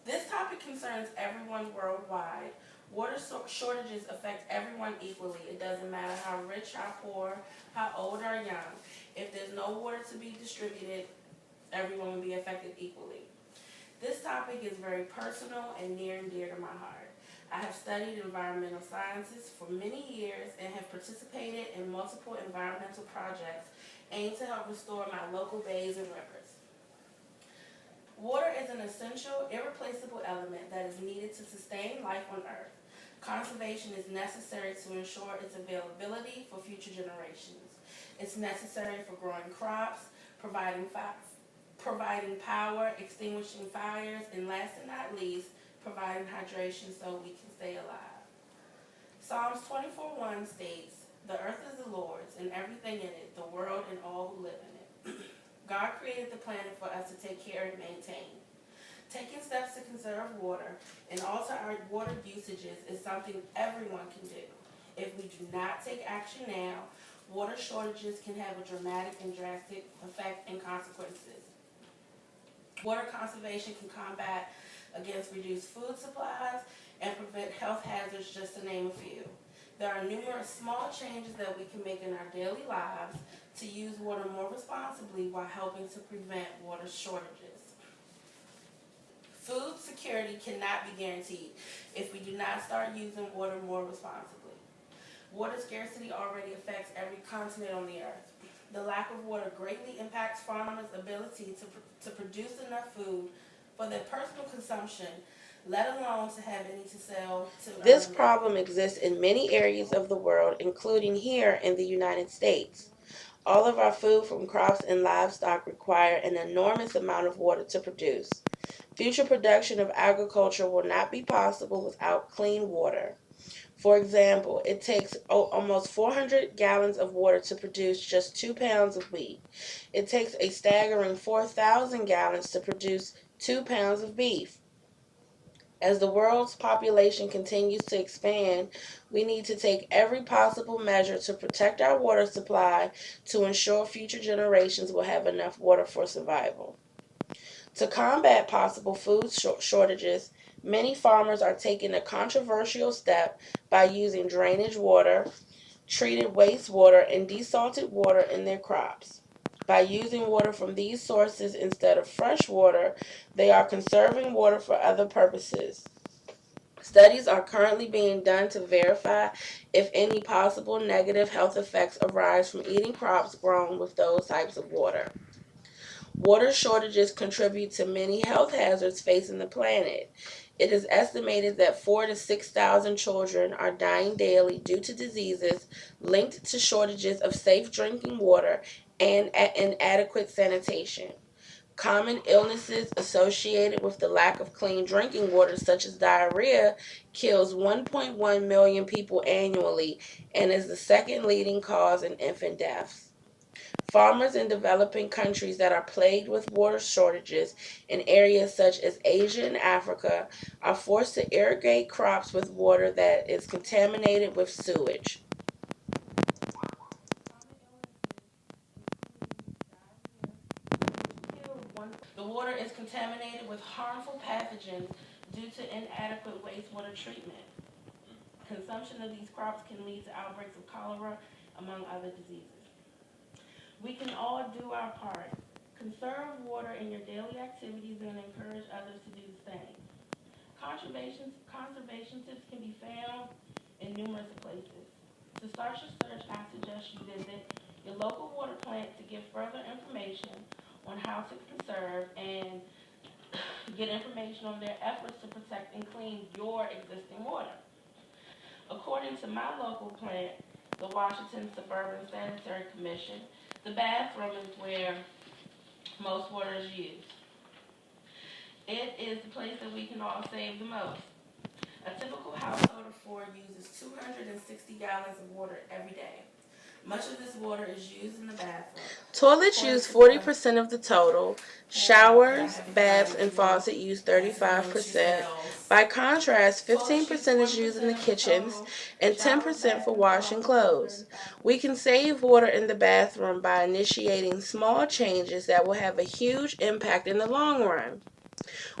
This topic concerns everyone worldwide. Water shortages affect everyone equally. It doesn't matter how rich, how poor, how old or young. If there's no water to be distributed, everyone will be affected equally. This topic is very personal and near and dear to my heart. I have studied environmental sciences for many years and have participated in multiple environmental projects aimed to help restore my local bays and rivers. Water is an essential, irreplaceable element that is needed to sustain life on Earth. Conservation is necessary to ensure its availability for future generations. It's necessary for growing crops, providing power, extinguishing fires, and last but not least, providing hydration so we can stay alive. Psalms 24:1 states, "The earth is the Lord's and everything in it, the world and all who live in it." God created the planet for us to take care and maintain. Taking steps to conserve water and alter our water usages is something everyone can do. If we do not take action now, water shortages can have a dramatic and drastic effect and consequences. Water conservation can combat against reduced food supplies and prevent health hazards, just to name a few. There are numerous small changes that we can make in our daily lives to use water more responsibly while helping to prevent water shortages. Food security cannot be guaranteed if we do not start using water more responsibly. Water scarcity already affects every continent on the earth. The lack of water greatly impacts farmers' ability to produce enough food for their personal consumption, let alone to have any to sell to This problem exists in many areas of the world, including here in the United States. All of our food from crops and livestock require an enormous amount of water to produce. Future production of agriculture will not be possible without clean water. For example, it takes almost 400 gallons of water to produce just 2 pounds of wheat. It takes a staggering 4,000 gallons to produce 2 pounds of beef. As the world's population continues to expand, we need to take every possible measure to protect our water supply to ensure future generations will have enough water for survival. To combat possible food shortages, many farmers are taking a controversial step by using drainage water, treated wastewater, and desalted water in their crops. By using water from these sources instead of fresh water, they are conserving water for other purposes. Studies are currently being done to verify if any possible negative health effects arise from eating crops grown with those types of water. Water shortages contribute to many health hazards facing the planet. It is estimated that 4,000 to 6,000 children are dying daily due to diseases linked to shortages of safe drinking water and inadequate sanitation. Common illnesses associated with the lack of clean drinking water, such as diarrhea, kills 1.1 million people annually and is the second leading cause in infant deaths. Farmers in developing countries that are plagued with water shortages in areas such as Asia and Africa are forced to irrigate crops with water that is contaminated with sewage. The water is contaminated with harmful pathogens due to inadequate wastewater treatment. Consumption of these crops can lead to outbreaks of cholera, among other diseases. We can all do our part. Conserve water in your daily activities and encourage others to do the same. Conservation tips can be found in numerous places. To start your search, I suggest you visit your local water plant to get further information on how to conserve and get information on their efforts to protect and clean your existing water. According to my local plant, the Washington Suburban Sanitary Commission, the bathroom is where most water is used. It is the place that we can all save the most. A typical household of four uses 260 gallons of water every day. Much of this water is used in the bathroom. Toilets use 40% of the total. Showers, baths, and faucets use 35%. By contrast, 15% is used in the kitchens and 10% for washing clothes. We can save water in the bathroom by initiating small changes that will have a huge impact in the long run.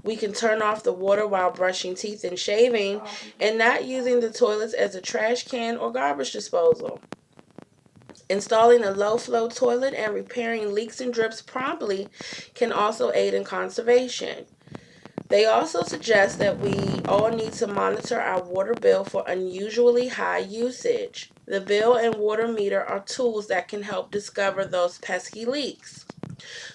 We can turn off the water while brushing teeth and shaving, and not using the toilets as a trash can or garbage disposal. Installing a low-flow toilet and repairing leaks and drips promptly can also aid in conservation. They also suggest that we all need to monitor our water bill for unusually high usage. The bill and water meter are tools that can help discover those pesky leaks.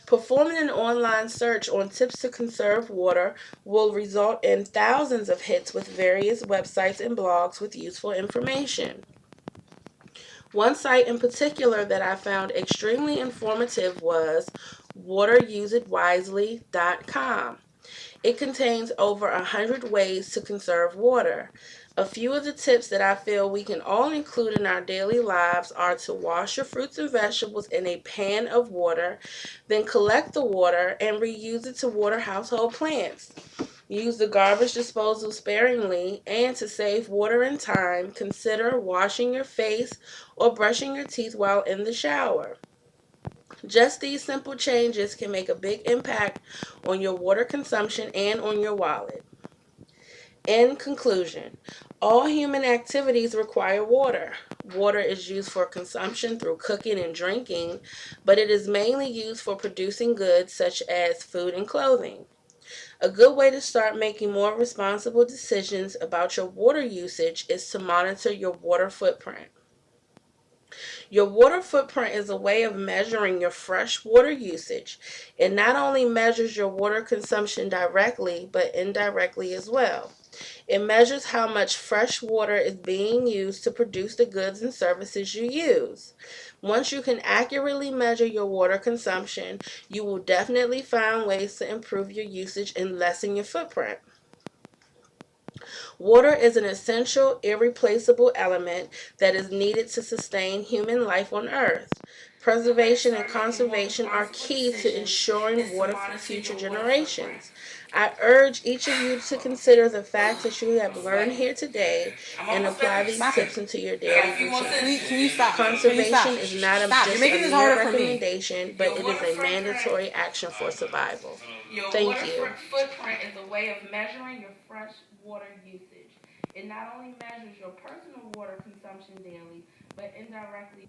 Performing an online search on tips to conserve water will result in thousands of hits with various websites and blogs with useful information. One site in particular that I found extremely informative was wateruseitwisely.com. It contains over 100 ways to conserve water. A few of the tips that I feel we can all include in our daily lives are to wash your fruits and vegetables in a pan of water, then collect the water and reuse it to water household plants. Use the garbage disposal sparingly, and to save water and time, consider washing your face or brushing your teeth while in the shower. Just these simple changes can make a big impact on your water consumption and on your wallet. In conclusion, all human activities require water. Water is used for consumption through cooking and drinking, but it is mainly used for producing goods such as food and clothing. A good way to start making more responsible decisions about your water usage is to monitor your water footprint. Your water footprint is a way of measuring your fresh water usage. It not only measures your water consumption directly, but indirectly as well. It measures how much fresh water is being used to produce the goods and services you use. Once you can accurately measure your water consumption, you will definitely find ways to improve your usage and lessen your footprint. Water is an essential, irreplaceable element that is needed to sustain human life on Earth. Preservation and conservation are key to ensuring water for future generations. I urge each of you to consider the facts that you have learned here today and apply these tips into your daily routine. Can you stop? Conservation is not just You're making a this mere harder for me. recommendation, but it is a mandatory action for survival. Thank you. Your footprint is a way of measuring your fresh water usage. It not only measures your personal water consumption daily, but indirectly